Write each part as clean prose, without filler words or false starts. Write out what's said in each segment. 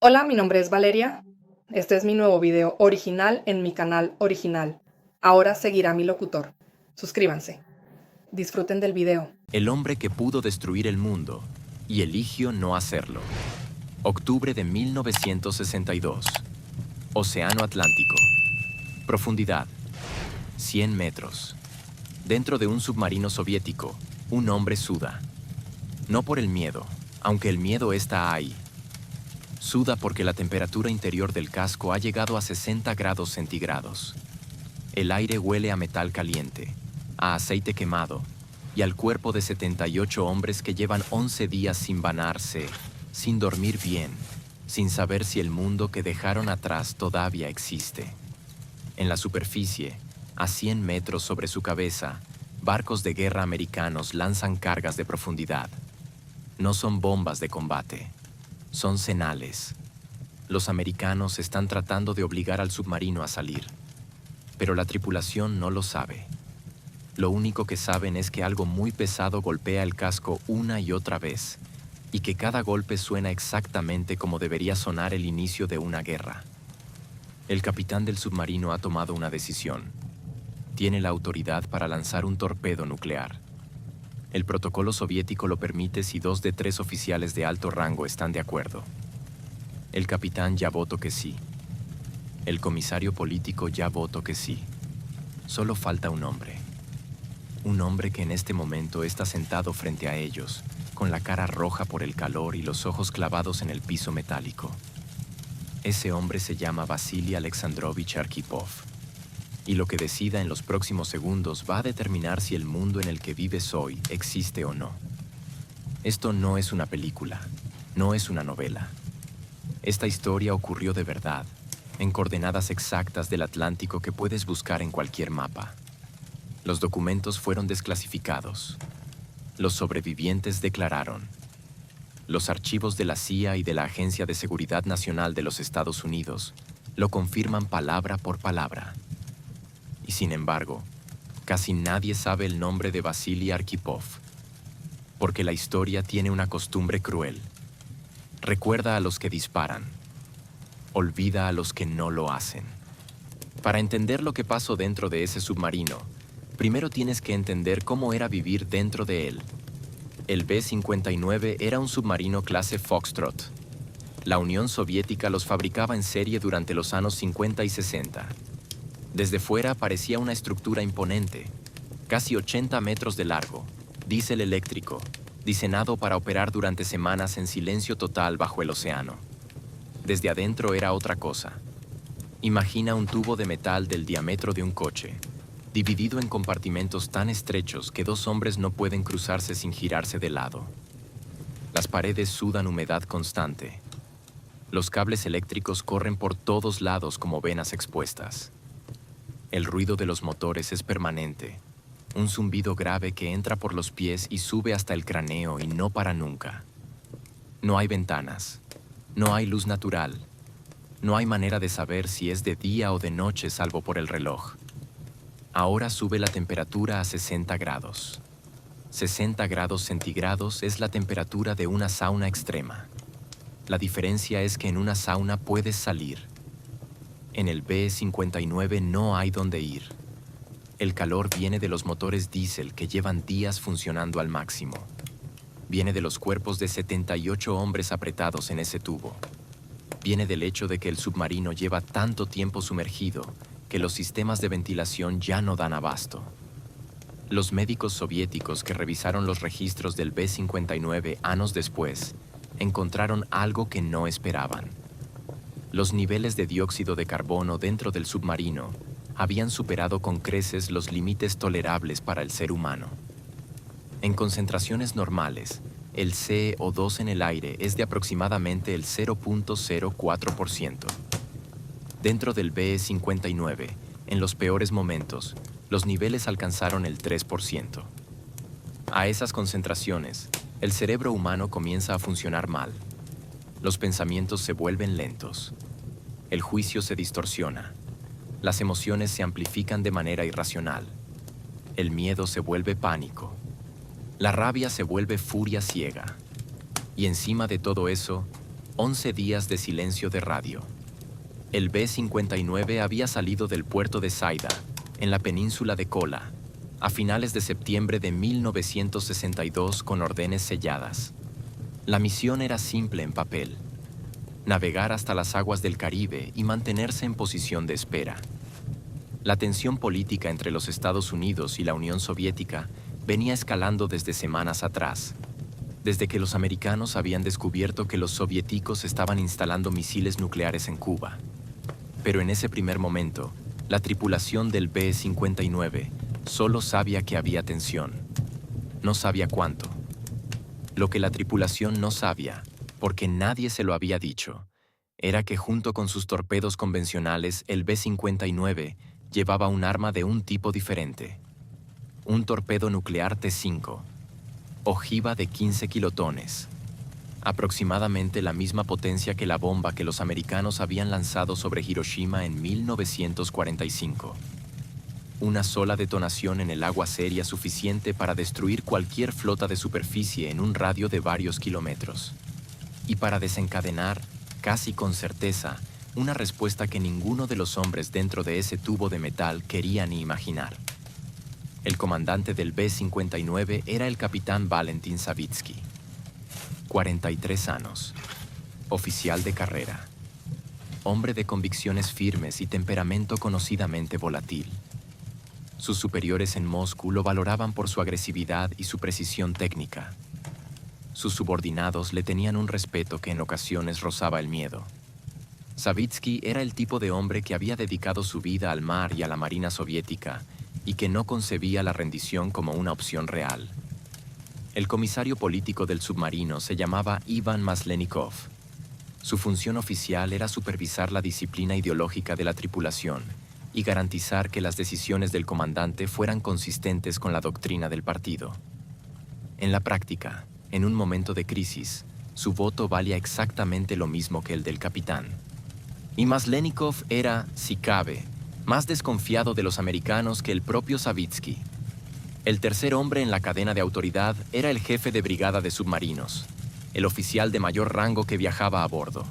Hola, mi nombre es Valeria. Este es mi nuevo video original en mi canal original. Ahora seguirá mi locutor. Suscríbanse. Disfruten del video. El hombre que pudo destruir el mundo y eligió no hacerlo. Octubre de 1962. Océano Atlántico. Profundidad: 100 metros. Dentro de un submarino soviético, un hombre suda. No por el miedo, aunque el miedo está ahí. Suda porque la temperatura interior del casco ha llegado a 60 grados centígrados. El aire huele a metal caliente, a aceite quemado y al cuerpo de 78 hombres que llevan 11 días sin bañarse, sin dormir bien, sin saber si el mundo que dejaron atrás todavía existe. En la superficie, a 100 metros sobre su cabeza, barcos de guerra americanos lanzan cargas de profundidad. No son bombas de combate, son cenales. Los americanos están tratando de obligar al submarino a salir, pero la tripulación no lo sabe. Lo único que saben es que algo muy pesado golpea el casco una y otra vez, y que cada golpe suena exactamente como debería sonar el inicio de una guerra. El capitán del submarino ha tomado una decisión. Tiene la autoridad para lanzar un torpedo nuclear. El protocolo soviético lo permite si 2 de 3 oficiales de alto rango están de acuerdo. El capitán ya votó que sí. El comisario político ya votó que sí. Solo falta un hombre. Un hombre que en este momento está sentado frente a ellos, con la cara roja por el calor y los ojos clavados en el piso metálico. Ese hombre se llama Vasily Alexandrovich Arkhipov. Y lo que decida en los próximos segundos va a determinar si el mundo en el que vives hoy existe o no. Esto no es una película, no es una novela. Esta historia ocurrió de verdad, en coordenadas exactas del Atlántico que puedes buscar en cualquier mapa. Los documentos fueron desclasificados. Los sobrevivientes declararon. Los archivos de la CIA y de la Agencia de Seguridad Nacional de los Estados Unidos lo confirman palabra por palabra. Y sin embargo, casi nadie sabe el nombre de Vasily Arkhipov, porque la historia tiene una costumbre cruel. Recuerda a los que disparan, olvida a los que no lo hacen. Para entender lo que pasó dentro de ese submarino, primero tienes que entender cómo era vivir dentro de él. El B-59 era un submarino clase Foxtrot. La Unión Soviética los fabricaba en serie durante los años 50 y 60. Desde fuera parecía una estructura imponente, casi 80 metros de largo, diésel eléctrico, diseñado para operar durante semanas en silencio total bajo el océano. Desde adentro era otra cosa. Imagina un tubo de metal del diámetro de un coche, dividido en compartimentos tan estrechos que 2 hombres no pueden cruzarse sin girarse de lado. Las paredes sudan humedad constante. Los cables eléctricos corren por todos lados como venas expuestas. El ruido de los motores es permanente, un zumbido grave que entra por los pies y sube hasta el cráneo y no para nunca. No hay ventanas, no hay luz natural, no hay manera de saber si es de día o de noche salvo por el reloj. Ahora sube la temperatura a 60 grados. 60 grados centígrados es la temperatura de una sauna extrema. La diferencia es que en una sauna puedes salir. En el B-59 no hay dónde ir. El calor viene de los motores diésel que llevan días funcionando al máximo. Viene de los cuerpos de 78 hombres apretados en ese tubo. Viene del hecho de que el submarino lleva tanto tiempo sumergido que los sistemas de ventilación ya no dan abasto. Los médicos soviéticos que revisaron los registros del B-59 años después encontraron algo que no esperaban. Los niveles de dióxido de carbono dentro del submarino habían superado con creces los límites tolerables para el ser humano. En concentraciones normales, el CO2 en el aire es de aproximadamente el 0.04%. Dentro del B-59, en los peores momentos, los niveles alcanzaron el 3%. A esas concentraciones, el cerebro humano comienza a funcionar mal. Los pensamientos se vuelven lentos. El juicio se distorsiona. Las emociones se amplifican de manera irracional. El miedo se vuelve pánico. La rabia se vuelve furia ciega. Y encima de todo eso, 11 días de silencio de radio. El B-59 había salido del puerto de Saida, en la península de Kola, a finales de septiembre de 1962 con órdenes selladas. La misión era simple en papel: navegar hasta las aguas del Caribe y mantenerse en posición de espera. La tensión política entre los Estados Unidos y la Unión Soviética venía escalando desde semanas atrás, desde que los americanos habían descubierto que los soviéticos estaban instalando misiles nucleares en Cuba. Pero en ese primer momento, la tripulación del B-59 solo sabía que había tensión. No sabía cuánto. Lo que la tripulación no sabía, porque nadie se lo había dicho, era que junto con sus torpedos convencionales, el B-59 llevaba un arma de un tipo diferente. Un torpedo nuclear T-5, ojiva de 15 kilotones, aproximadamente la misma potencia que la bomba que los americanos habían lanzado sobre Hiroshima en 1945. Una sola detonación en el agua sería suficiente para destruir cualquier flota de superficie en un radio de varios kilómetros, y para desencadenar, casi con certeza, una respuesta que ninguno de los hombres dentro de ese tubo de metal quería ni imaginar. El comandante del B-59 era el capitán Valentin Savitsky. 43 años, oficial de carrera, hombre de convicciones firmes y temperamento conocidamente volátil. Sus superiores en Moscú lo valoraban por su agresividad y su precisión técnica. Sus subordinados le tenían un respeto que en ocasiones rozaba el miedo. Savitsky era el tipo de hombre que había dedicado su vida al mar y a la marina soviética y que no concebía la rendición como una opción real. El comisario político del submarino se llamaba Ivan Maslenikov. Su función oficial era supervisar la disciplina ideológica de la tripulación y garantizar que las decisiones del comandante fueran consistentes con la doctrina del partido. En la práctica, en un momento de crisis, su voto valía exactamente lo mismo que el del capitán. Y Maslenikov era, si cabe, más desconfiado de los americanos que el propio Savitsky. El tercer hombre en la cadena de autoridad era el jefe de brigada de submarinos, el oficial de mayor rango que viajaba a bordo.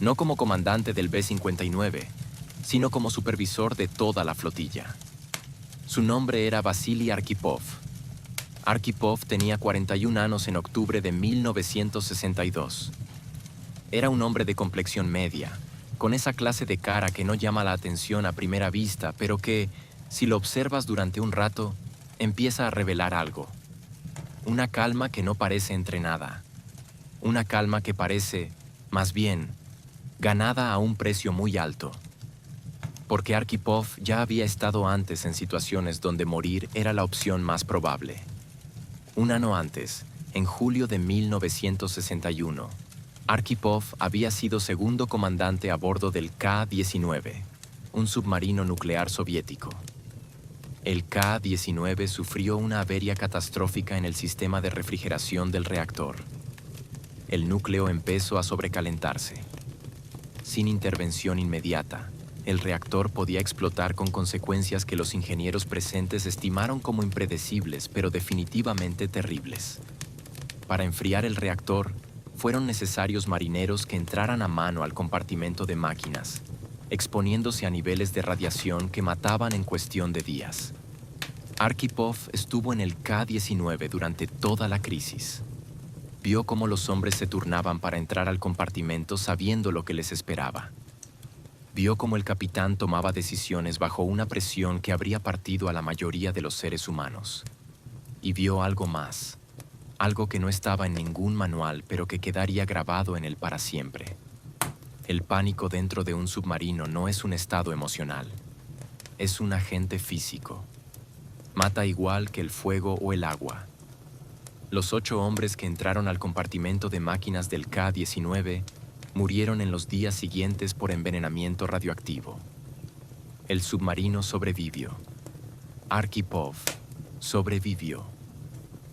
No como comandante del B-59, sino como supervisor de toda la flotilla. Su nombre era Vasily Arkhipov. Arkhipov tenía 41 años en octubre de 1962. Era un hombre de complexión media, con esa clase de cara que no llama la atención a primera vista, pero que, si lo observas durante un rato, empieza a revelar algo. Una calma que no parece entrenada. Una calma que parece, más bien, ganada a un precio muy alto. Porque Arkhipov ya había estado antes en situaciones donde morir era la opción más probable. Un año antes, en julio de 1961, Arkhipov había sido segundo comandante a bordo del K-19, un submarino nuclear soviético. El K-19 sufrió una avería catastrófica en el sistema de refrigeración del reactor. El núcleo empezó a sobrecalentarse. Sin intervención inmediata, el reactor podía explotar con consecuencias que los ingenieros presentes estimaron como impredecibles, pero definitivamente terribles. Para enfriar el reactor, fueron necesarios marineros que entraran a mano al compartimento de máquinas, exponiéndose a niveles de radiación que mataban en cuestión de días. Arkhipov estuvo en el K-19 durante toda la crisis. Vio cómo los hombres se turnaban para entrar al compartimento sabiendo lo que les esperaba. Vio cómo el capitán tomaba decisiones bajo una presión que habría partido a la mayoría de los seres humanos. Y vio algo más. Algo que no estaba en ningún manual, pero que quedaría grabado en él para siempre. El pánico dentro de un submarino no es un estado emocional. Es un agente físico. Mata igual que el fuego o el agua. Los 8 hombres que entraron al compartimento de máquinas del K-19 murieron en los días siguientes por envenenamiento radioactivo. El submarino sobrevivió. Arkhipov sobrevivió.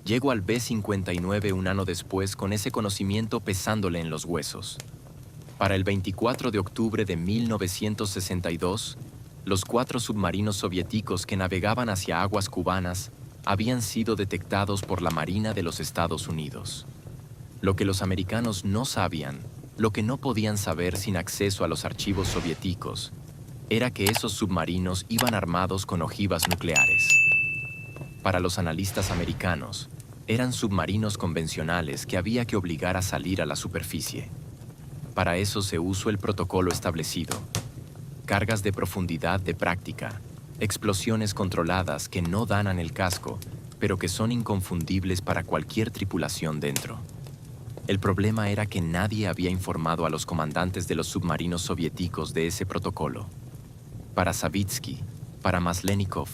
Llegó al B-59 un año después con ese conocimiento pesándole en los huesos. Para el 24 de octubre de 1962, los 4 submarinos soviéticos que navegaban hacia aguas cubanas habían sido detectados por la Marina de los Estados Unidos. Lo que los americanos no sabían Lo que no podían saber sin acceso a los archivos soviéticos era que esos submarinos iban armados con ojivas nucleares. Para los analistas americanos, eran submarinos convencionales que había que obligar a salir a la superficie. Para eso se usó el protocolo establecido: cargas de profundidad de práctica, explosiones controladas que no dañan el casco, pero que son inconfundibles para cualquier tripulación dentro. El problema era que nadie había informado a los comandantes de los submarinos soviéticos de ese protocolo. Para Savitsky, para Maslenikov,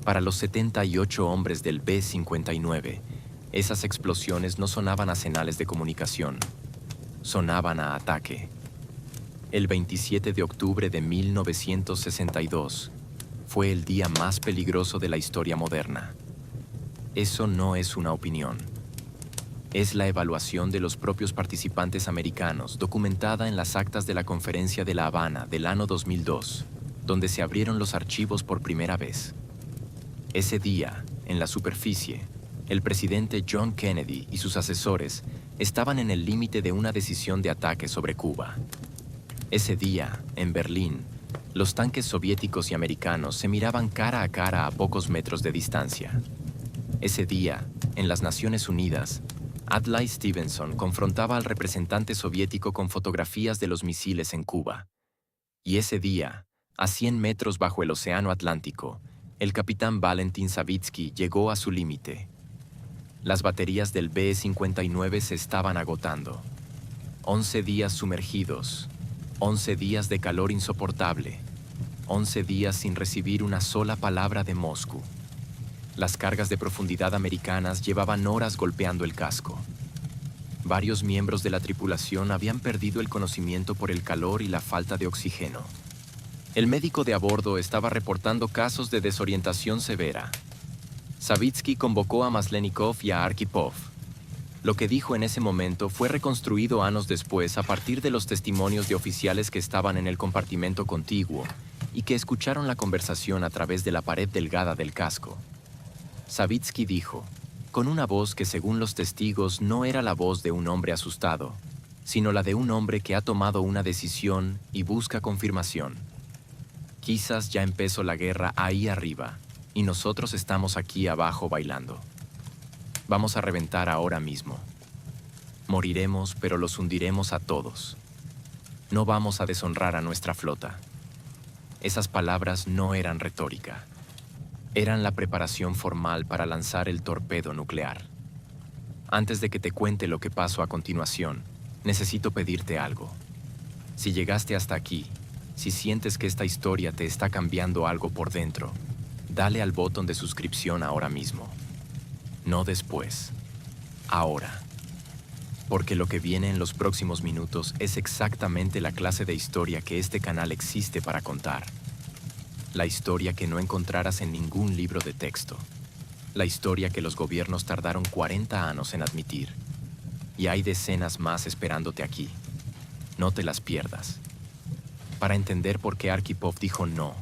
para los 78 hombres del B-59, esas explosiones no sonaban a señales de comunicación, sonaban a ataque. El 27 de octubre de 1962 fue el día más peligroso de la historia moderna. Eso no es una opinión. Es la evaluación de los propios participantes americanos, documentada en las actas de la Conferencia de La Habana del año 2002, donde se abrieron los archivos por primera vez. Ese día, en la superficie, el presidente John Kennedy y sus asesores estaban en el límite de una decisión de ataque sobre Cuba. Ese día, en Berlín, los tanques soviéticos y americanos se miraban cara a cara a pocos metros de distancia. Ese día, en las Naciones Unidas, Adlai Stevenson confrontaba al representante soviético con fotografías de los misiles en Cuba. Y ese día, a 100 metros bajo el Océano Atlántico, el capitán Valentin Savitsky llegó a su límite. Las baterías del B-59 se estaban agotando. 11 días sumergidos, 11 días de calor insoportable, 11 días sin recibir una sola palabra de Moscú. Las cargas de profundidad americanas llevaban horas golpeando el casco. Varios miembros de la tripulación habían perdido el conocimiento por el calor y la falta de oxígeno. El médico de a bordo estaba reportando casos de desorientación severa. Savitsky convocó a Maslenikov y a Arkhipov. Lo que dijo en ese momento fue reconstruido años después a partir de los testimonios de oficiales que estaban en el compartimento contiguo y que escucharon la conversación a través de la pared delgada del casco. Savitsky dijo, con una voz que según los testigos no era la voz de un hombre asustado, sino la de un hombre que ha tomado una decisión y busca confirmación. Quizás ya empezó la guerra ahí arriba, y nosotros estamos aquí abajo bailando. Vamos a reventar ahora mismo. Moriremos, pero los hundiremos a todos. No vamos a deshonrar a nuestra flota. Esas palabras no eran retórica. Eran la preparación formal para lanzar el torpedo nuclear. Antes de que te cuente lo que pasó a continuación, necesito pedirte algo. Si llegaste hasta aquí, si sientes que esta historia te está cambiando algo por dentro, dale al botón de suscripción ahora mismo. No después. Ahora. Porque lo que viene en los próximos minutos es exactamente la clase de historia que este canal existe para contar. La historia que no encontrarás en ningún libro de texto. La historia que los gobiernos tardaron 40 años en admitir. Y hay decenas más esperándote aquí. No te las pierdas. Para entender por qué Arkhipov dijo no,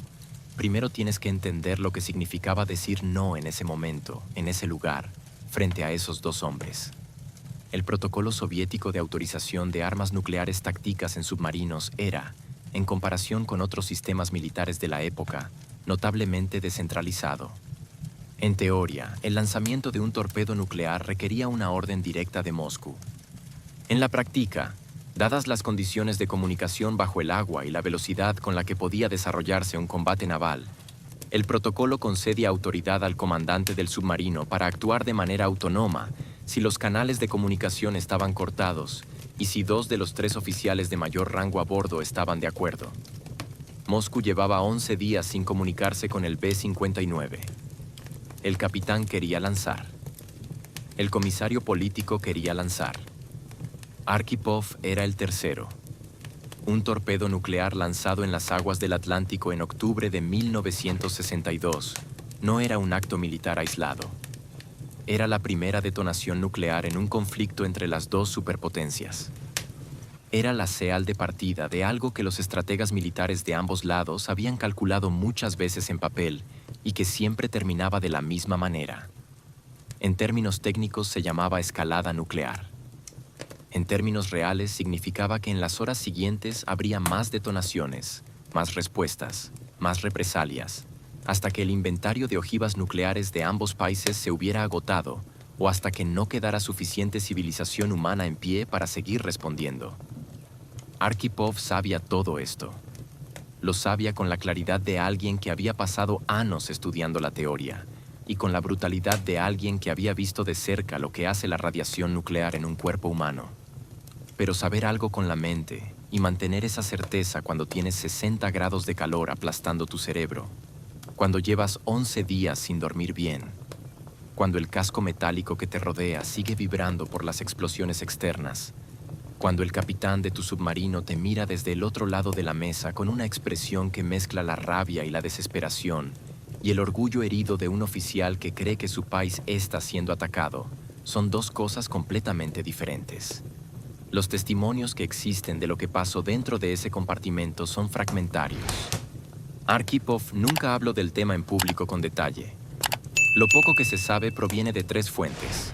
primero tienes que entender lo que significaba decir no en ese momento, en ese lugar, frente a esos dos hombres. El protocolo soviético de autorización de armas nucleares tácticas en submarinos era, en comparación con otros sistemas militares de la época, notablemente descentralizado. En teoría, el lanzamiento de un torpedo nuclear requería una orden directa de Moscú. En la práctica, dadas las condiciones de comunicación bajo el agua y la velocidad con la que podía desarrollarse un combate naval, el protocolo concedía autoridad al comandante del submarino para actuar de manera autónoma si los canales de comunicación estaban cortados y si 2 de los 3 oficiales de mayor rango a bordo estaban de acuerdo. Moscú llevaba 11 días sin comunicarse con el B-59. El capitán quería lanzar. El comisario político quería lanzar. Arkhipov era el tercero. Un torpedo nuclear lanzado en las aguas del Atlántico en octubre de 1962 no era un acto militar aislado. Era la primera detonación nuclear en un conflicto entre las dos superpotencias. Era la señal de partida de algo que los estrategas militares de ambos lados habían calculado muchas veces en papel y que siempre terminaba de la misma manera. En términos técnicos se llamaba escalada nuclear. En términos reales, significaba que en las horas siguientes habría más detonaciones, más respuestas, más represalias, hasta que el inventario de ojivas nucleares de ambos países se hubiera agotado o hasta que no quedara suficiente civilización humana en pie para seguir respondiendo. Arkhipov sabía todo esto. Lo sabía con la claridad de alguien que había pasado años estudiando la teoría y con la brutalidad de alguien que había visto de cerca lo que hace la radiación nuclear en un cuerpo humano. Pero saber algo con la mente y mantener esa certeza cuando tienes 60 grados de calor aplastando tu cerebro, cuando llevas 11 días sin dormir bien, cuando el casco metálico que te rodea sigue vibrando por las explosiones externas, cuando el capitán de tu submarino te mira desde el otro lado de la mesa con una expresión que mezcla la rabia y la desesperación, y el orgullo herido de un oficial que cree que su país está siendo atacado, son dos cosas completamente diferentes. Los testimonios que existen de lo que pasó dentro de ese compartimento son fragmentarios. Arkhipov nunca habló del tema en público con detalle. Lo poco que se sabe proviene de 3 fuentes.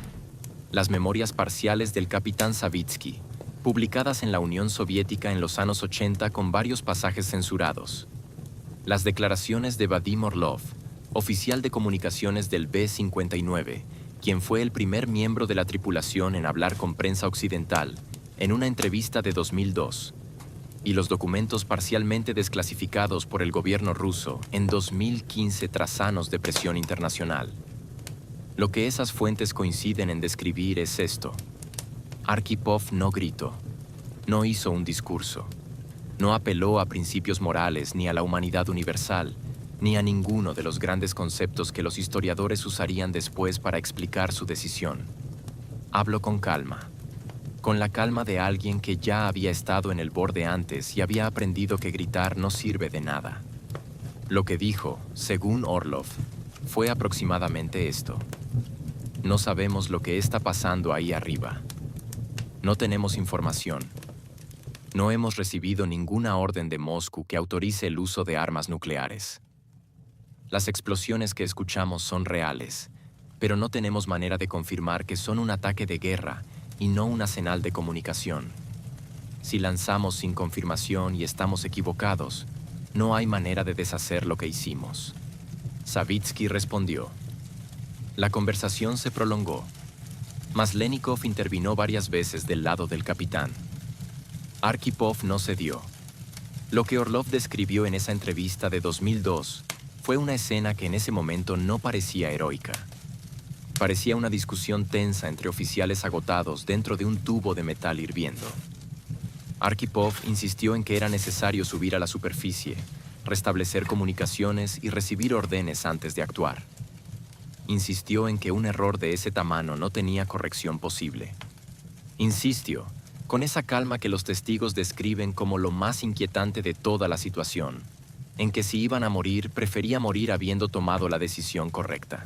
Las memorias parciales del capitán Savitsky, publicadas en la Unión Soviética en los años 80 con varios pasajes censurados. Las declaraciones de Vadim Orlov, oficial de comunicaciones del B-59, quien fue el primer miembro de la tripulación en hablar con prensa occidental, en una entrevista de 2002, y los documentos parcialmente desclasificados por el gobierno ruso en 2015 tras años de presión internacional. Lo que esas fuentes coinciden en describir es esto. Arkhipov no gritó, no hizo un discurso, no apeló a principios morales ni a la humanidad universal, ni a ninguno de los grandes conceptos que los historiadores usarían después para explicar su decisión. Habló con calma, con la calma de alguien que ya había estado en el borde antes y había aprendido que gritar no sirve de nada. Lo que dijo, según Orlov, fue aproximadamente esto. No sabemos lo que está pasando ahí arriba. No tenemos información. No hemos recibido ninguna orden de Moscú que autorice el uso de armas nucleares. Las explosiones que escuchamos son reales, pero no tenemos manera de confirmar que son un ataque de guerra y no una señal de comunicación. Si lanzamos sin confirmación y estamos equivocados, no hay manera de deshacer lo que hicimos. Savitsky respondió. La conversación se prolongó. Maslenikov intervino varias veces del lado del capitán. Arkhipov no cedió. Lo que Orlov describió en esa entrevista de 2002 fue una escena que en ese momento no parecía heroica. Parecía una discusión tensa entre oficiales agotados dentro de un tubo de metal hirviendo. Arkhipov insistió en que era necesario subir a la superficie, restablecer comunicaciones y recibir órdenes antes de actuar. Insistió en que un error de ese tamaño no tenía corrección posible. Insistió, con esa calma que los testigos describen como lo más inquietante de toda la situación, en que si iban a morir, prefería morir habiendo tomado la decisión correcta.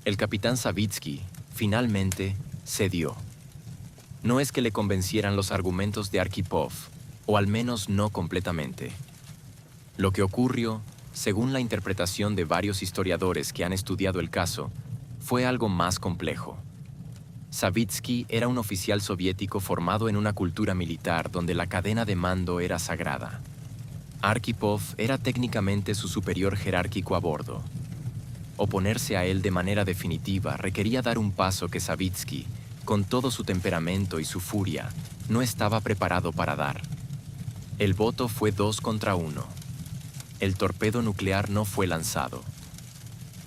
El capitán Savitsky, finalmente, cedió. No es que le convencieran los argumentos de Arkhipov, o al menos no completamente. Lo que ocurrió, según la interpretación de varios historiadores que han estudiado el caso, fue algo más complejo. Savitsky era un oficial soviético formado en una cultura militar donde la cadena de mando era sagrada. Arkhipov era técnicamente su superior jerárquico a bordo. Oponerse a él de manera definitiva requería dar un paso que Savitsky, con todo su temperamento y su furia, no estaba preparado para dar. El voto fue 2 contra 1. El torpedo nuclear no fue lanzado.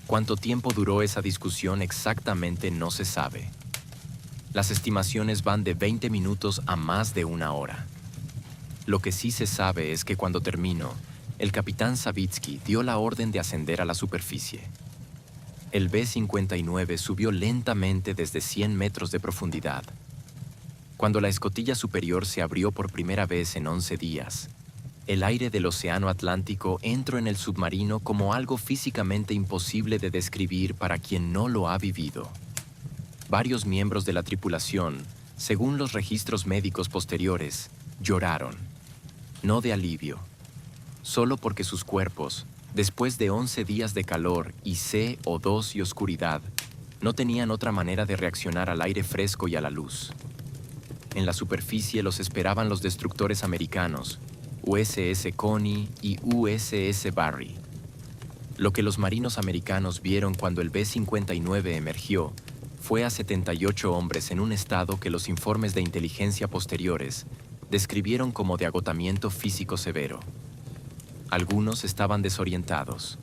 ¿Cuánto tiempo duró esa discusión exactamente no se sabe? Las estimaciones van de 20 minutos a más de 1 hora. Lo que sí se sabe es que cuando terminó, el capitán Savitsky dio la orden de ascender a la superficie. El B-59 subió lentamente desde 100 metros de profundidad. Cuando la escotilla superior se abrió por primera vez en 11 días, el aire del Océano Atlántico entró en el submarino como algo físicamente imposible de describir para quien no lo ha vivido. Varios miembros de la tripulación, según los registros médicos posteriores, lloraron. No de alivio, solo porque sus cuerpos, después de 11 días de calor y CO2 y oscuridad, no tenían otra manera de reaccionar al aire fresco y a la luz. en la superficie los esperaban los destructores americanos, USS Coney y USS Barry. Lo que los marinos americanos vieron cuando el B-59 emergió fue a 78 hombres en un estado que los informes de inteligencia posteriores describieron como de agotamiento físico severo. Algunos estaban desorientados.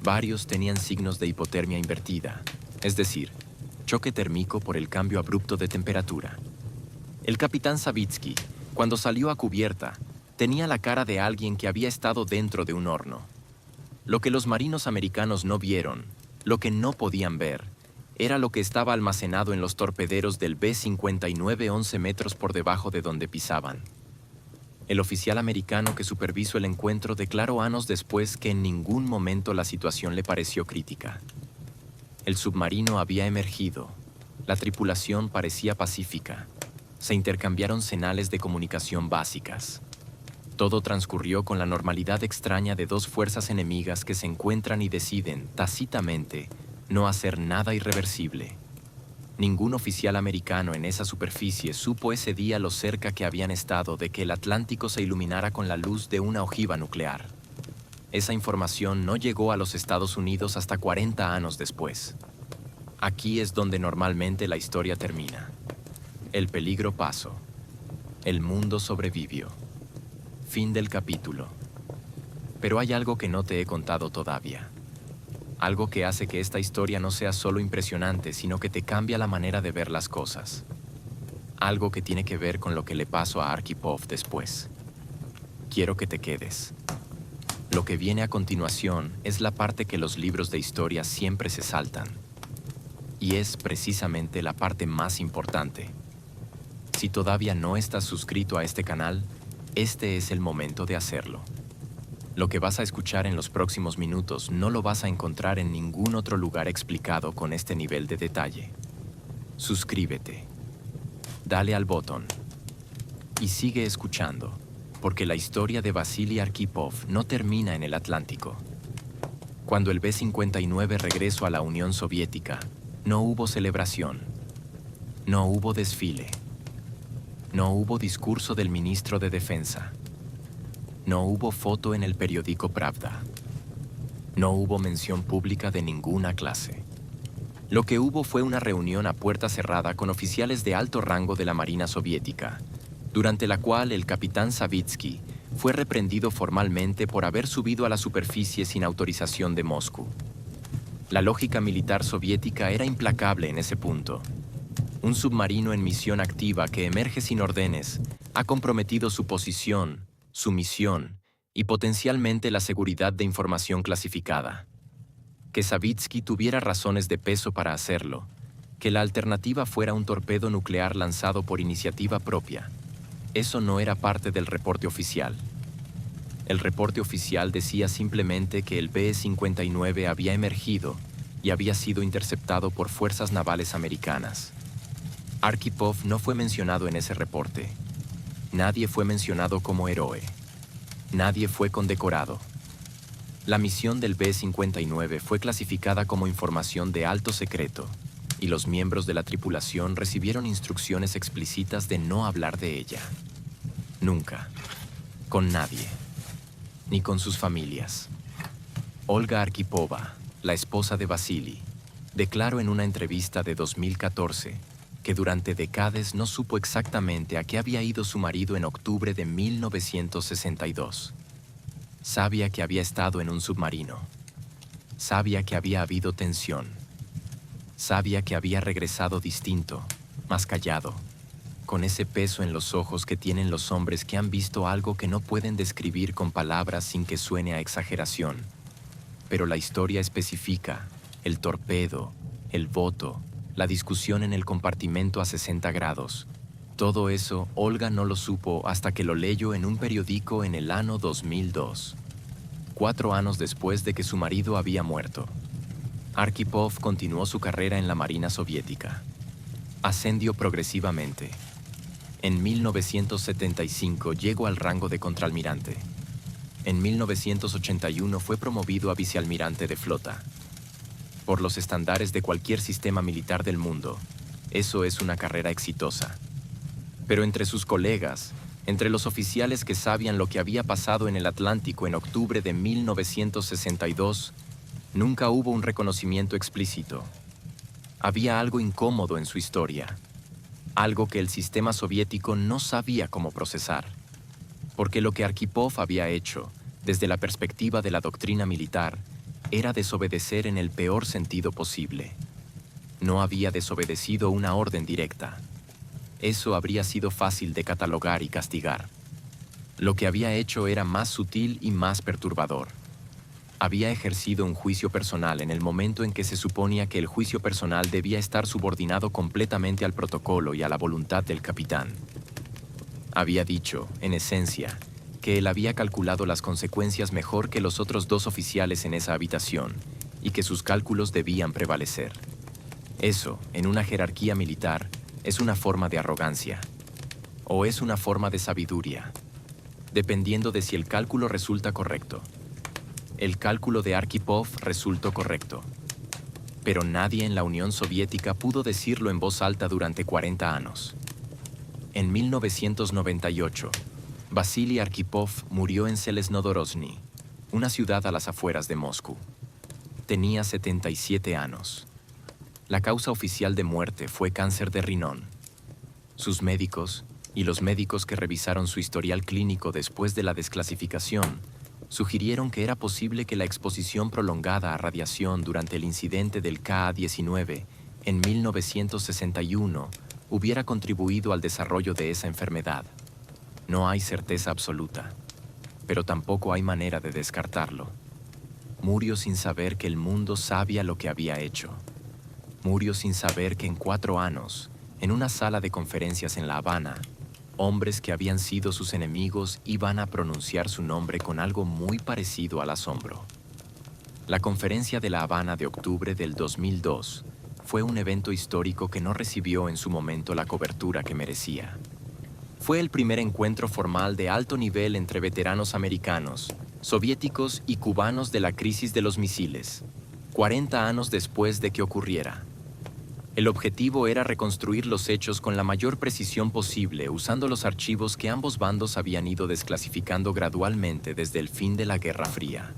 Varios tenían signos de hipotermia invertida, es decir, choque térmico por el cambio abrupto de temperatura. El capitán Savitsky, cuando salió a cubierta, tenía la cara de alguien que había estado dentro de un horno. Lo que los marinos americanos no vieron, lo que no podían ver, era lo que estaba almacenado en los torpederos del B-59 11 metros por debajo de donde pisaban. El oficial americano que supervisó el encuentro declaró años después que en ningún momento la situación le pareció crítica. El submarino había emergido. La tripulación parecía pacífica. Se intercambiaron señales de comunicación básicas. Todo transcurrió con la normalidad extraña de dos fuerzas enemigas que se encuentran y deciden, tácitamente, no hacer nada irreversible. Ningún oficial americano en esa superficie supo ese día lo cerca que habían estado de que el Atlántico se iluminara con la luz de una ojiva nuclear. Esa información no llegó a los Estados Unidos hasta 40 años después. Aquí es donde normalmente la historia termina. El peligro pasó. El mundo sobrevivió. Fin del capítulo. Pero hay algo que no te he contado todavía. Algo que hace que esta historia no sea solo impresionante, sino que te cambia la manera de ver las cosas. Algo que tiene que ver con lo que le pasó a Arkhipov después. Quiero que te quedes. Lo que viene a continuación es la parte que los libros de historia siempre se saltan. Y es precisamente la parte más importante. Si todavía no estás suscrito a este canal, este es el momento de hacerlo. Lo que vas a escuchar en los próximos minutos no lo vas a encontrar en ningún otro lugar explicado con este nivel de detalle. Suscríbete. Dale al botón. Y sigue escuchando, porque la historia de Vasily Arkhipov no termina en el Atlántico. Cuando el B-59 regresó a la Unión Soviética, no hubo celebración. No hubo desfile. No hubo discurso del ministro de Defensa. No hubo foto en el periódico Pravda. No hubo mención pública de ninguna clase. Lo que hubo fue una reunión a puerta cerrada con oficiales de alto rango de la Marina Soviética, durante la cual el capitán Savitsky fue reprendido formalmente por haber subido a la superficie sin autorización de Moscú. La lógica militar soviética era implacable en ese punto. Un submarino en misión activa que emerge sin órdenes ha comprometido su posición, su misión y potencialmente la seguridad de información clasificada. Que Savitsky tuviera razones de peso para hacerlo, que la alternativa fuera un torpedo nuclear lanzado por iniciativa propia, eso no era parte del reporte oficial. El reporte oficial decía simplemente que el B-59 había emergido y había sido interceptado por fuerzas navales americanas. Arkhipov no fue mencionado en ese reporte. Nadie fue mencionado como héroe. Nadie fue condecorado. La misión del B-59 fue clasificada como información de alto secreto, y los miembros de la tripulación recibieron instrucciones explícitas de no hablar de ella. Nunca. Con nadie. Ni con sus familias. Olga Arkhipova, la esposa de Vasily, declaró en una entrevista de 2014 que durante décadas no supo exactamente a qué había ido su marido en octubre de 1962. Sabía que había estado en un submarino. Sabía que había habido tensión. Sabía que había regresado distinto, más callado, con ese peso en los ojos que tienen los hombres que han visto algo que no pueden describir con palabras sin que suene a exageración. Pero la historia especifica, el torpedo, el voto, la discusión en el compartimento a 60 grados. Todo eso Olga no lo supo hasta que lo leyó en un periódico en el año 2002, 4 años después de que su marido había muerto. Arkhipov continuó su carrera en la Marina Soviética. Ascendió progresivamente. En 1975 llegó al rango de contraalmirante. En 1981 fue promovido a vicealmirante de flota. Por los estándares de cualquier sistema militar del mundo, eso es una carrera exitosa. Pero entre sus colegas, entre los oficiales que sabían lo que había pasado en el Atlántico en octubre de 1962, nunca hubo un reconocimiento explícito. Había algo incómodo en su historia, algo que el sistema soviético no sabía cómo procesar, porque lo que Arkhipov había hecho, desde la perspectiva de la doctrina militar, era desobedecer en el peor sentido posible. No había desobedecido una orden directa. Eso habría sido fácil de catalogar y castigar. Lo que había hecho era más sutil y más perturbador. Había ejercido un juicio personal en el momento en que se suponía que el juicio personal debía estar subordinado completamente al protocolo y a la voluntad del capitán. Había dicho, en esencia, que él había calculado las consecuencias mejor que los otros dos oficiales en esa habitación y que sus cálculos debían prevalecer. Eso, en una jerarquía militar, es una forma de arrogancia o es una forma de sabiduría, dependiendo de si el cálculo resulta correcto. El cálculo de Arkhipov resultó correcto, pero nadie en la Unión Soviética pudo decirlo en voz alta durante 40 años. En 1998, Vasily Arkhipov murió en Zeleznodorozhny, una ciudad a las afueras de Moscú. Tenía 77 años. La causa oficial de muerte fue cáncer de riñón. Sus médicos y los médicos que revisaron su historial clínico después de la desclasificación sugirieron que era posible que la exposición prolongada a radiación durante el incidente del Ka-19 en 1961 hubiera contribuido al desarrollo de esa enfermedad. No hay certeza absoluta, pero tampoco hay manera de descartarlo. Murió sin saber que el mundo sabía lo que había hecho. Murió sin saber que en 4 años, en una sala de conferencias en La Habana, hombres que habían sido sus enemigos iban a pronunciar su nombre con algo muy parecido al asombro. La conferencia de La Habana de octubre del 2002 fue un evento histórico que no recibió en su momento la cobertura que merecía. Fue el primer encuentro formal de alto nivel entre veteranos americanos, soviéticos y cubanos de la crisis de los misiles, 40 años después de que ocurriera. El objetivo era reconstruir los hechos con la mayor precisión posible usando los archivos que ambos bandos habían ido desclasificando gradualmente desde el fin de la Guerra Fría.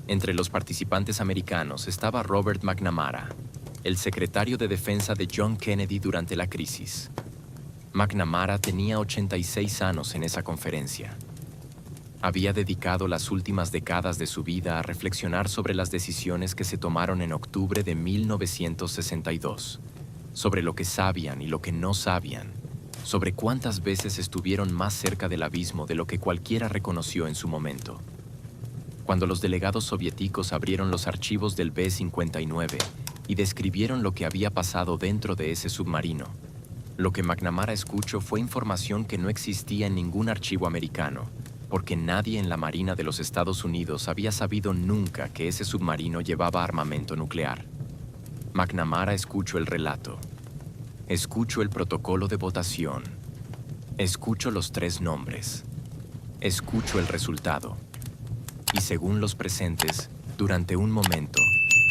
Entre los participantes americanos estaba Robert McNamara, el secretario de Defensa de John Kennedy durante la crisis. McNamara tenía 86 años en esa conferencia. Había dedicado las últimas décadas de su vida a reflexionar sobre las decisiones que se tomaron en octubre de 1962, sobre lo que sabían y lo que no sabían, sobre cuántas veces estuvieron más cerca del abismo de lo que cualquiera reconoció en su momento. Cuando los delegados soviéticos abrieron los archivos del B-59 y describieron lo que había pasado dentro de ese submarino, lo que McNamara escuchó fue información que no existía en ningún archivo americano, porque nadie en la Marina de los Estados Unidos había sabido nunca que ese submarino llevaba armamento nuclear. McNamara escuchó el relato. Escucho el protocolo de votación. Escucho los 3 nombres. Escucho el resultado. Y según los presentes, durante un momento,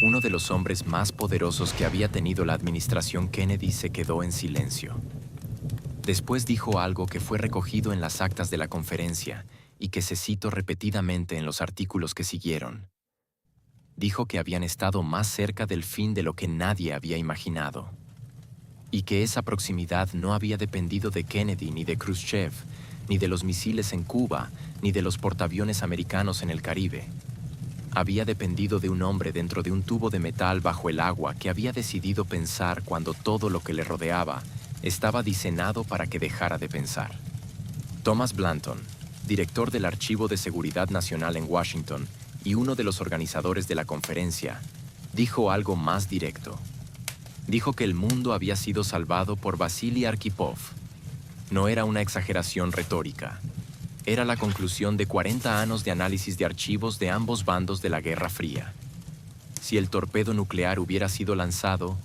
uno de los hombres más poderosos que había tenido la administración Kennedy se quedó en silencio. Después dijo algo que fue recogido en las actas de la conferencia y que se citó repetidamente en los artículos que siguieron. Dijo que habían estado más cerca del fin de lo que nadie había imaginado, y que esa proximidad no había dependido de Kennedy ni de Khrushchev, ni de los misiles en Cuba, ni de los portaaviones americanos en el Caribe. Había dependido de un hombre dentro de un tubo de metal bajo el agua que había decidido pensar cuando todo lo que le rodeaba estaba diseñado para que dejara de pensar. Thomas Blanton, director del Archivo de Seguridad Nacional en Washington y uno de los organizadores de la conferencia, dijo algo más directo. Dijo que el mundo había sido salvado por Vasily Arkhipov. No era una exageración retórica. Era la conclusión de 40 años de análisis de archivos de ambos bandos de la Guerra Fría. Si el torpedo nuclear hubiera sido lanzado,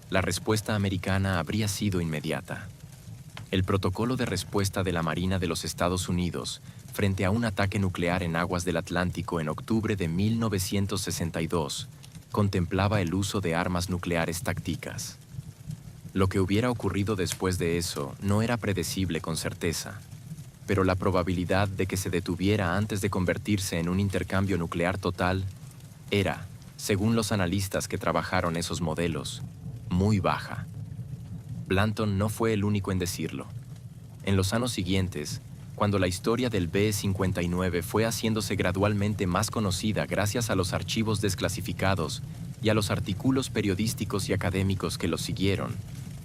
la respuesta americana habría sido inmediata. El protocolo de respuesta de la Marina de los Estados Unidos frente a un ataque nuclear en aguas del Atlántico en octubre de 1962 contemplaba el uso de armas nucleares tácticas. Lo que hubiera ocurrido después de eso no era predecible con certeza, pero la probabilidad de que se detuviera antes de convertirse en un intercambio nuclear total era, según los analistas que trabajaron esos modelos, muy baja. Blanton no fue el único en decirlo. En los años siguientes, cuando la historia del B-59 fue haciéndose gradualmente más conocida gracias a los archivos desclasificados y a los artículos periodísticos y académicos que los siguieron,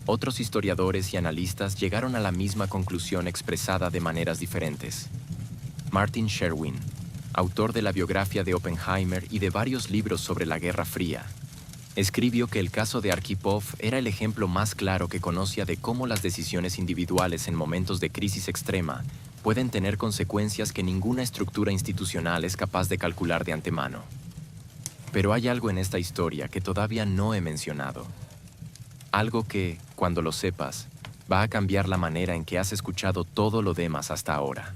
otros historiadores y analistas llegaron a la misma conclusión expresada de maneras diferentes. Martin Sherwin, autor de la biografía de Oppenheimer y de varios libros sobre la Guerra Fría, escribió que el caso de Arkhipov era el ejemplo más claro que conocía de cómo las decisiones individuales en momentos de crisis extrema pueden tener consecuencias que ninguna estructura institucional es capaz de calcular de antemano. Pero hay algo en esta historia que todavía no he mencionado. Algo que, cuando lo sepas, va a cambiar la manera en que has escuchado todo lo demás hasta ahora.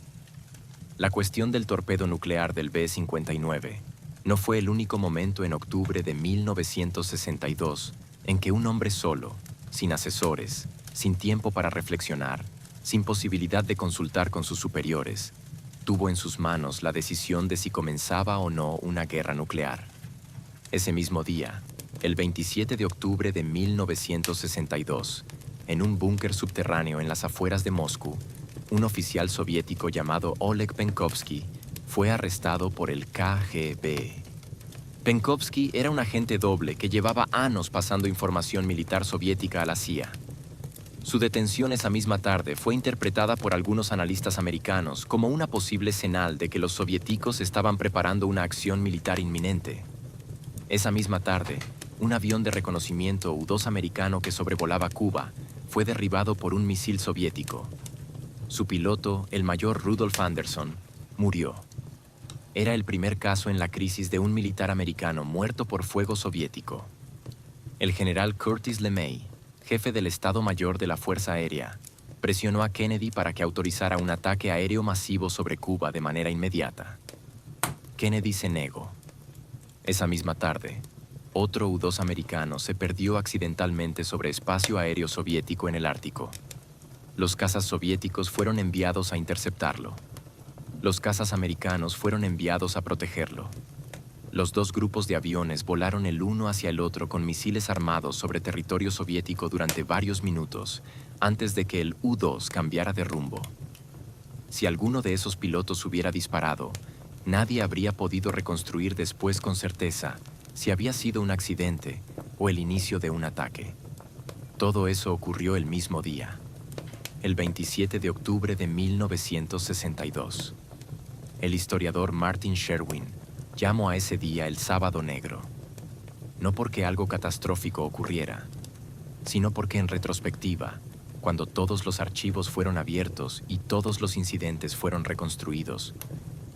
La cuestión del torpedo nuclear del B-59 no fue el único momento en octubre de 1962 en que un hombre solo, sin asesores, sin tiempo para reflexionar, sin posibilidad de consultar con sus superiores, tuvo en sus manos la decisión de si comenzaba o no una guerra nuclear. Ese mismo día, el 27 de octubre de 1962, en un búnker subterráneo en las afueras de Moscú, un oficial soviético llamado Oleg Penkovsky fue arrestado por el KGB. Penkovsky era un agente doble que llevaba años pasando información militar soviética a la CIA. Su detención esa misma tarde fue interpretada por algunos analistas americanos como una posible señal de que los soviéticos estaban preparando una acción militar inminente. Esa misma tarde, un avión de reconocimiento U-2 americano que sobrevolaba Cuba fue derribado por un misil soviético. Su piloto, el mayor Rudolf Anderson, murió. Era el primer caso en la crisis de un militar americano muerto por fuego soviético. El general Curtis LeMay, jefe del Estado Mayor de la Fuerza Aérea, presionó a Kennedy para que autorizara un ataque aéreo masivo sobre Cuba de manera inmediata. Kennedy se negó. Esa misma tarde, otro U-2 americano se perdió accidentalmente sobre espacio aéreo soviético en el Ártico. Los cazas soviéticos fueron enviados a interceptarlo. Los cazas americanos fueron enviados a protegerlo. Los dos grupos de aviones volaron el uno hacia el otro con misiles armados sobre territorio soviético durante varios minutos, antes de que el U-2 cambiara de rumbo. Si alguno de esos pilotos hubiera disparado, nadie habría podido reconstruir después con certeza si había sido un accidente o el inicio de un ataque. Todo eso ocurrió el mismo día, el 27 de octubre de 1962. El historiador Martin Sherwin llamó a ese día el Sábado Negro, no porque algo catastrófico ocurriera, sino porque en retrospectiva, cuando todos los archivos fueron abiertos y todos los incidentes fueron reconstruidos,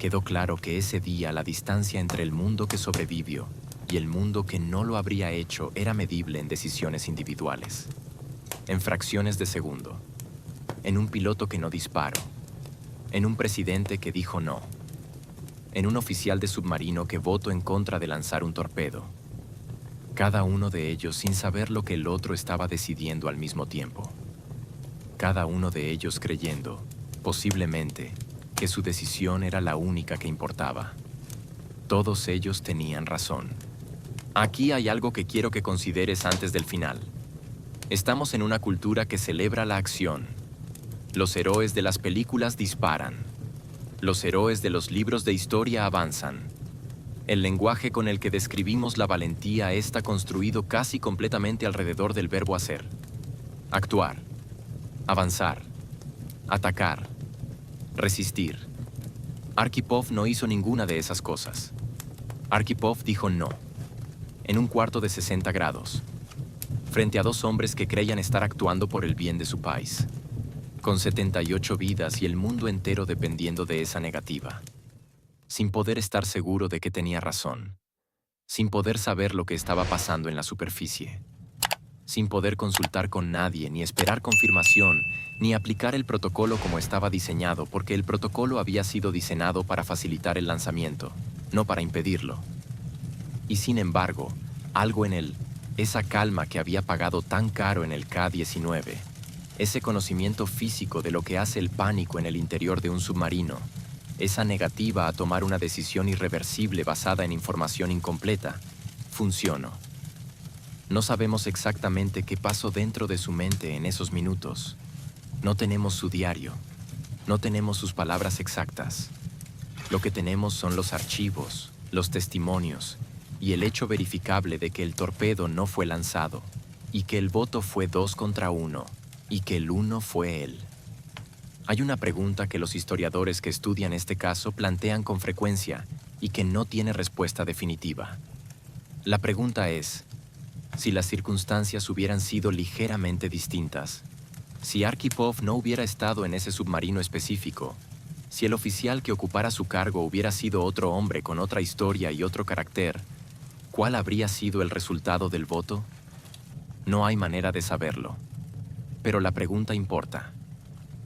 quedó claro que ese día la distancia entre el mundo que sobrevivió y el mundo que no lo habría hecho era medible en decisiones individuales, en fracciones de segundo, en un piloto que no disparó, en un presidente que dijo no, en un oficial de submarino que votó en contra de lanzar un torpedo, cada uno de ellos sin saber lo que el otro estaba decidiendo al mismo tiempo, cada uno de ellos creyendo, posiblemente, que su decisión era la única que importaba. Todos ellos tenían razón. Aquí hay algo que quiero que consideres antes del final. Estamos en una cultura que celebra la acción. Los héroes de las películas disparan. Los héroes de los libros de historia avanzan. El lenguaje con el que describimos la valentía está construido casi completamente alrededor del verbo hacer. Actuar, avanzar, atacar, resistir. Arkhipov no hizo ninguna de esas cosas. Arkhipov dijo no, en un cuarto de 60 grados, frente a dos hombres que creían estar actuando por el bien de su país, con 78 vidas y el mundo entero dependiendo de esa negativa, sin poder estar seguro de que tenía razón, sin poder saber lo que estaba pasando en la superficie, sin poder consultar con nadie, ni esperar confirmación, ni aplicar el protocolo como estaba diseñado, porque el protocolo había sido diseñado para facilitar el lanzamiento, no para impedirlo. Y sin embargo, algo en él Esa calma que había pagado tan caro en el K-19, ese conocimiento físico de lo que hace el pánico en el interior de un submarino, esa negativa a tomar una decisión irreversible basada en información incompleta, funcionó. No sabemos exactamente qué pasó dentro de su mente en esos minutos. No tenemos su diario, no tenemos sus palabras exactas. Lo que tenemos son los archivos, los testimonios y el hecho verificable de que el torpedo no fue lanzado y que el voto fue 2 contra 1 y que el 1 fue él. Hay una pregunta que los historiadores que estudian este caso plantean con frecuencia y que no tiene respuesta definitiva. La pregunta es, si las circunstancias hubieran sido ligeramente distintas, si Arkhipov no hubiera estado en ese submarino específico, si el oficial que ocupara su cargo hubiera sido otro hombre con otra historia y otro carácter, ¿cuál habría sido el resultado del voto? No hay manera de saberlo. Pero la pregunta importa.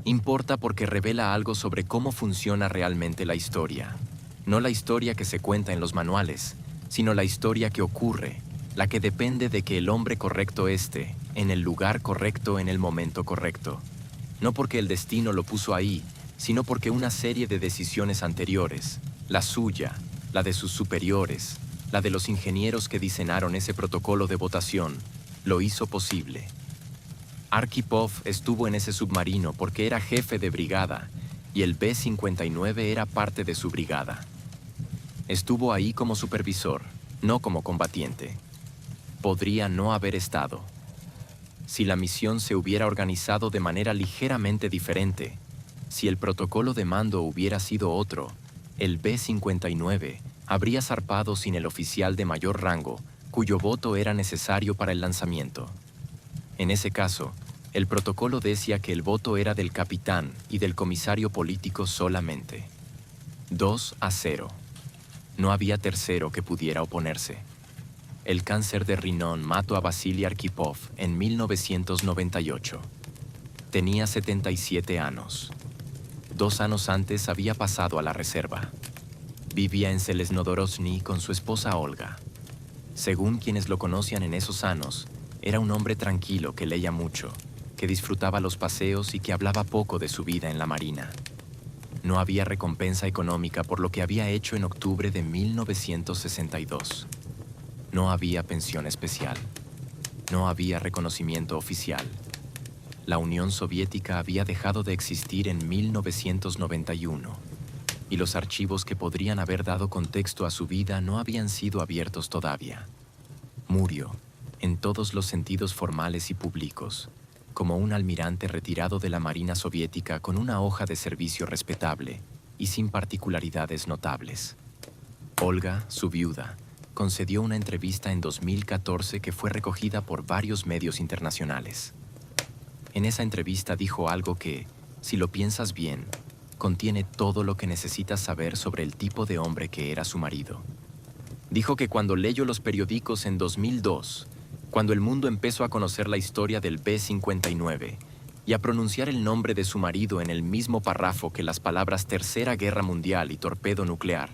Importa porque revela algo sobre cómo funciona realmente la historia. No la historia que se cuenta en los manuales, sino la historia que ocurre, la que depende de que el hombre correcto esté en el lugar correcto en el momento correcto. No porque el destino lo puso ahí, sino porque una serie de decisiones anteriores, la suya, la de sus superiores, la de los ingenieros que diseñaron ese protocolo de votación, lo hizo posible. Arkhipov estuvo en ese submarino porque era jefe de brigada y el B-59 era parte de su brigada. Estuvo ahí como supervisor, no como combatiente. Podría no haber estado. Si la misión se hubiera organizado de manera ligeramente diferente, si el protocolo de mando hubiera sido otro, el B-59 habría zarpado sin el oficial de mayor rango, cuyo voto era necesario para el lanzamiento. En ese caso, el protocolo decía que el voto era del capitán y del comisario político solamente. 2-0. No había tercero que pudiera oponerse. El cáncer de riñón mató a Vasily Arkhipov en 1998. Tenía 77 años. 2 años antes había pasado a la reserva. Vivía en Zeleznodorovsky con su esposa Olga. Según quienes lo conocían en esos años, era un hombre tranquilo que leía mucho, que disfrutaba los paseos y que hablaba poco de su vida en la marina. No había recompensa económica por lo que había hecho en octubre de 1962. No había pensión especial. No había reconocimiento oficial. La Unión Soviética había dejado de existir en 1991 y los archivos que podrían haber dado contexto a su vida no habían sido abiertos todavía. Murió, en todos los sentidos formales y públicos, como un almirante retirado de la Marina Soviética con una hoja de servicio respetable y sin particularidades notables. Olga, su viuda, concedió una entrevista en 2014 que fue recogida por varios medios internacionales. En esa entrevista dijo algo que, si lo piensas bien, contiene todo lo que necesitas saber sobre el tipo de hombre que era su marido. Dijo que cuando leyó los periódicos en 2002, cuando el mundo empezó a conocer la historia del B-59 y a pronunciar el nombre de su marido en el mismo párrafo que las palabras Tercera Guerra Mundial y torpedo nuclear,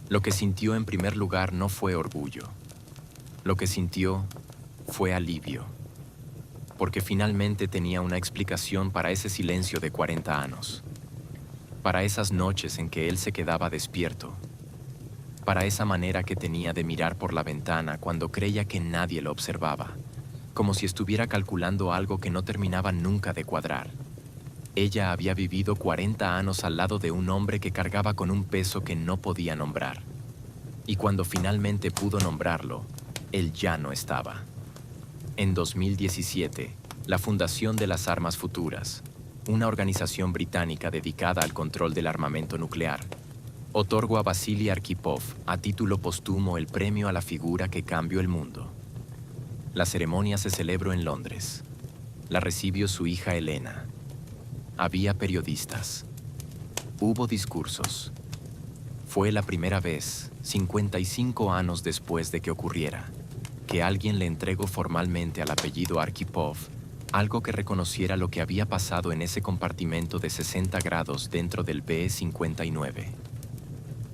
lo que sintió en primer lugar no fue orgullo. Lo que sintió fue alivio, porque finalmente tenía una explicación para ese silencio de 40 años, para esas noches en que él se quedaba despierto, para esa manera que tenía de mirar por la ventana cuando creía que nadie lo observaba, como si estuviera calculando algo que no terminaba nunca de cuadrar. Ella había vivido 40 años al lado de un hombre que cargaba con un peso que no podía nombrar. Y cuando finalmente pudo nombrarlo, él ya no estaba. En 2017, la Fundación de las Armas Futuras, una organización británica dedicada al control del armamento nuclear, otorgó a Vasily Arkhipov a título póstumo el premio a la figura que cambió el mundo. La ceremonia se celebró en Londres. La recibió su hija Elena. Había periodistas. Hubo discursos. Fue la primera vez, 55 años después de que ocurriera, que alguien le entregó formalmente al apellido Arkhipov algo que reconociera lo que había pasado en ese compartimento de 60 grados dentro del B-59.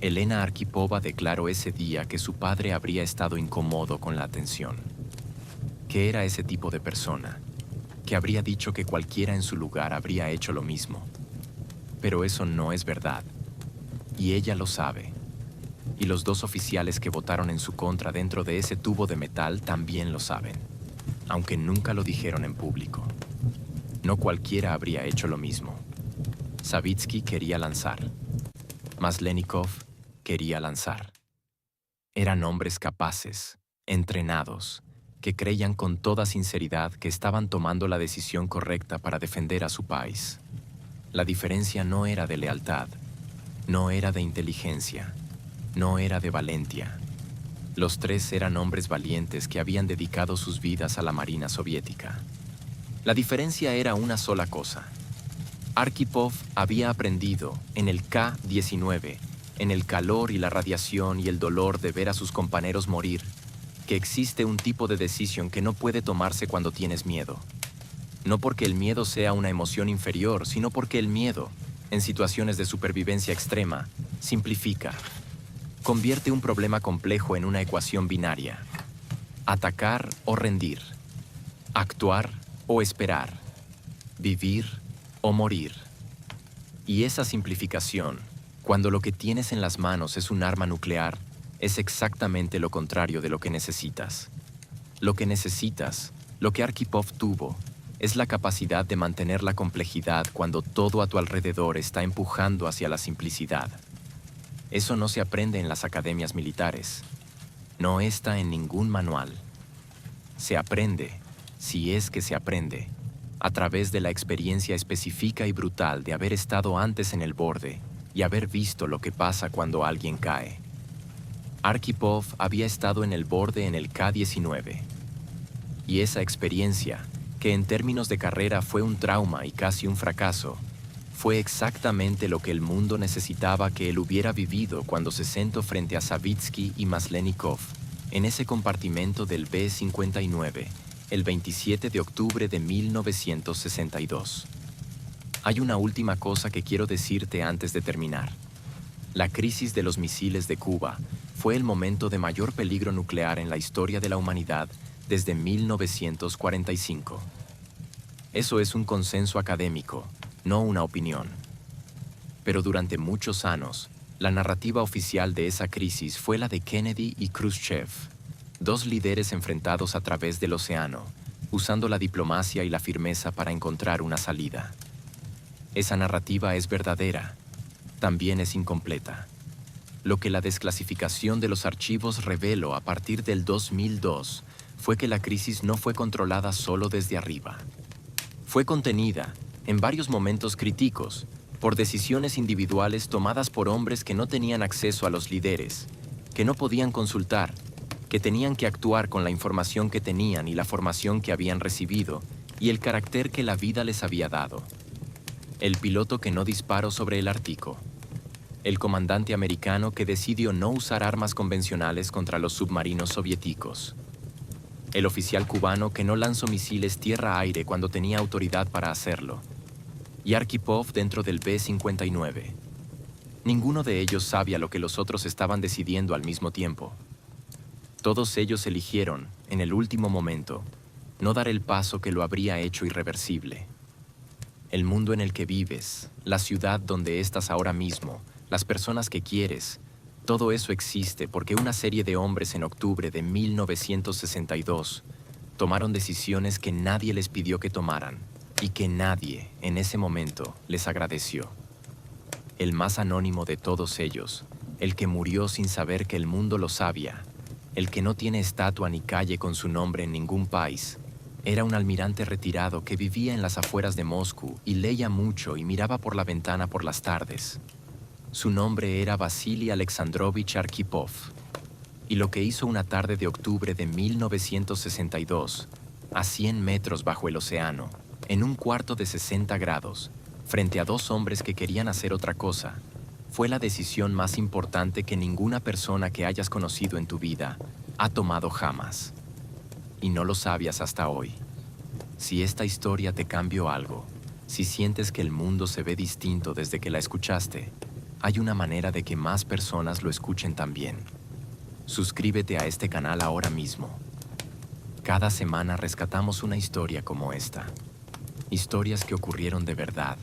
Elena Arkhipova declaró ese día que su padre habría estado incómodo con la atención. que era ese tipo de persona, que habría dicho que cualquiera en su lugar habría hecho lo mismo. Pero eso no es verdad, y ella lo sabe. Y los dos oficiales que votaron en su contra dentro de ese tubo de metal también lo saben, aunque nunca lo dijeron en público. No cualquiera habría hecho lo mismo. Savitsky quería lanzar. Maslenikov quería lanzar. Eran hombres capaces, entrenados, que creían con toda sinceridad que estaban tomando la decisión correcta para defender a su país. La diferencia no era de lealtad, no era de inteligencia, no era de valentía. Los tres eran hombres valientes que habían dedicado sus vidas a la Marina soviética. La diferencia era una sola cosa. Arkhipov había aprendido en el K-19, en el calor y la radiación y el dolor de ver a sus compañeros morir, que existe un tipo de decisión que no puede tomarse cuando tienes miedo. No porque el miedo sea una emoción inferior, sino porque el miedo, en situaciones de supervivencia extrema, simplifica. Convierte un problema complejo en una ecuación binaria. Atacar o rendir. Actuar o esperar. Vivir o morir. Y esa simplificación, cuando lo que tienes en las manos es un arma nuclear, es exactamente lo contrario de lo que necesitas. Lo que necesitas, lo que Arkhipov tuvo, es la capacidad de mantener la complejidad cuando todo a tu alrededor está empujando hacia la simplicidad. Eso no se aprende en las academias militares. No está en ningún manual. Se aprende, si es que se aprende, a través de la experiencia específica y brutal de haber estado antes en el borde y haber visto lo que pasa cuando alguien cae. Arkhipov había estado en el borde en el K-19. Y esa experiencia, que en términos de carrera fue un trauma y casi un fracaso, fue exactamente lo que el mundo necesitaba que él hubiera vivido cuando se sentó frente a Savitsky y Maslenikov en ese compartimento del B-59, el 27 de octubre de 1962. Hay una última cosa que quiero decirte antes de terminar. La crisis de los misiles de Cuba fue el momento de mayor peligro nuclear en la historia de la humanidad desde 1945. Eso es un consenso académico, no una opinión. Pero durante muchos años, la narrativa oficial de esa crisis fue la de Kennedy y Khrushchev, dos líderes enfrentados a través del océano, usando la diplomacia y la firmeza para encontrar una salida. Esa narrativa es verdadera, también es incompleta. Lo que la desclasificación de los archivos reveló a partir del 2002 fue que la crisis no fue controlada solo desde arriba. Fue contenida, en varios momentos críticos, por decisiones individuales tomadas por hombres que no tenían acceso a los líderes, que no podían consultar, que tenían que actuar con la información que tenían y la formación que habían recibido y el carácter que la vida les había dado. El piloto que no disparó sobre el Ártico. El comandante americano que decidió no usar armas convencionales contra los submarinos soviéticos. El oficial cubano que no lanzó misiles tierra-aire cuando tenía autoridad para hacerlo. Y Arkhipov dentro del B-59. Ninguno de ellos sabía lo que los otros estaban decidiendo al mismo tiempo. Todos ellos eligieron, en el último momento, no dar el paso que lo habría hecho irreversible. El mundo en el que vives, la ciudad donde estás ahora mismo, las personas que quieres, todo eso existe porque una serie de hombres en octubre de 1962 tomaron decisiones que nadie les pidió que tomaran y que nadie, en ese momento, les agradeció. El más anónimo de todos ellos, el que murió sin saber que el mundo lo sabía, el que no tiene estatua ni calle con su nombre en ningún país, era un almirante retirado que vivía en las afueras de Moscú y leía mucho y miraba por la ventana por las tardes. Su nombre era Vasily Alexandrovich Arkhipov, y lo que hizo una tarde de octubre de 1962, a 100 metros bajo el océano, en un cuarto de 60 grados, frente a dos hombres que querían hacer otra cosa, fue la decisión más importante que ninguna persona que hayas conocido en tu vida ha tomado jamás. Y no lo sabías hasta hoy. Si esta historia te cambió algo, si sientes que el mundo se ve distinto desde que la escuchaste, hay una manera de que más personas lo escuchen también. Suscríbete a este canal ahora mismo. Cada semana rescatamos una historia como esta. Historias que ocurrieron de verdad.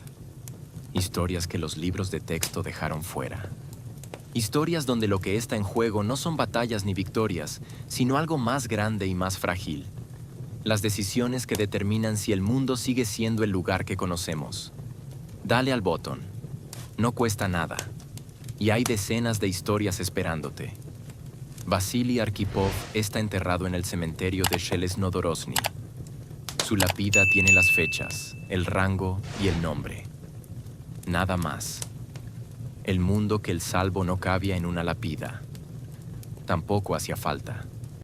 Historias que los libros de texto dejaron fuera. Historias donde lo que está en juego no son batallas ni victorias, sino algo más grande y más frágil. Las decisiones que determinan si el mundo sigue siendo el lugar que conocemos. Dale al botón. No cuesta nada. Y hay decenas de historias esperándote. Vasily Arkhipov está enterrado en el cementerio de Shelesnodorosny. Su lápida tiene las fechas, el rango y el nombre. Nada más. El mundo que el salvo no cabía en una lápida. Tampoco hacía falta.